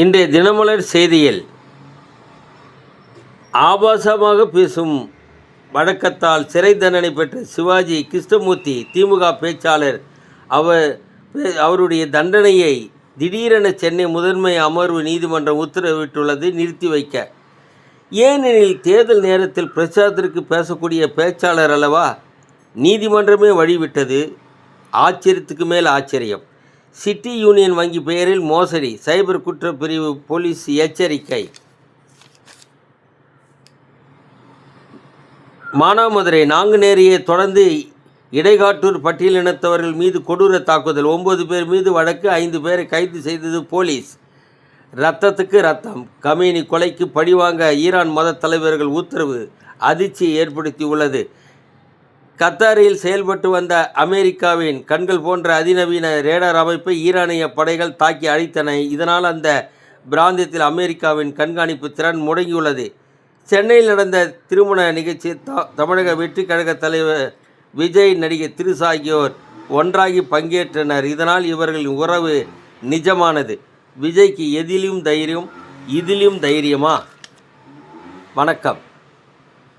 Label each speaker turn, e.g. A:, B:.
A: இன்றைய தினமலர் செய்தியில் ஆபாசமாக பேசும் வழக்கத்தால் சிறை தண்டனை பெற்ற சிவாஜி கிருஷ்ணமூர்த்தி திமுக பேச்சாளர் அவருடைய தண்டனையை திடீரென சென்னை முதன்மை அமர்வு நீதிமன்றம் உத்தரவிட்டுள்ளது நிறுத்தி வைக்க. ஏனெனில் தேர்தல் நேரத்தில் பிரச்சாரத்திற்கு பேசக்கூடிய பேச்சாளர் அல்லவா. நீதிமன்றமே வழிவிட்டது. ஆச்சரியத்துக்கு மேல் ஆச்சரியம். சிட்டி யூனியன் வங்கி பெயரில் மோசடி, சைபர் குற்றப்பிரிவு போலீஸ் எச்சரிக்கை. மானாமதுரை நாங்குநேரியை தொடர்ந்து இடைக்காட்டூர் பட்டியலினத்தவர்கள் மீது கொடூர தாக்குதல். 9 பேர் மீது வழக்கு, 5 பேரை கைது செய்தது போலீஸ். ரத்தத்துக்கு ரத்தம். கமேனி கொலைக்கு பழிவாங்க ஈரான் மத தலைவர்கள் உத்தரவு அதிர்ச்சியை ஏற்படுத்தியுள்ளது. கத்தாரில் செயல்பட்டு வந்த அமெரிக்காவின் கண்கள் போன்ற அதிநவீன ரேடார் அமைப்பை ஈரானிய படைகள் தாக்கி அழித்தன. இதனால் அந்த பிராந்தியத்தில் அமெரிக்காவின் கண்காணிப்பு திறன் முடங்கியுள்ளது. சென்னையில் நடந்த திருமண நிகழ்ச்சி தமிழக வெற்றி கழக தலைவர் விஜய், நடிகர் திரிஷா ஆகியோர் ஒன்றாகி பங்கேற்றனர். இதனால் இவர்களின் உறவு நிஜமானது. விஜய்க்கு எதிலும் தைரியம், இதிலும் தைரியமா? வணக்கம்.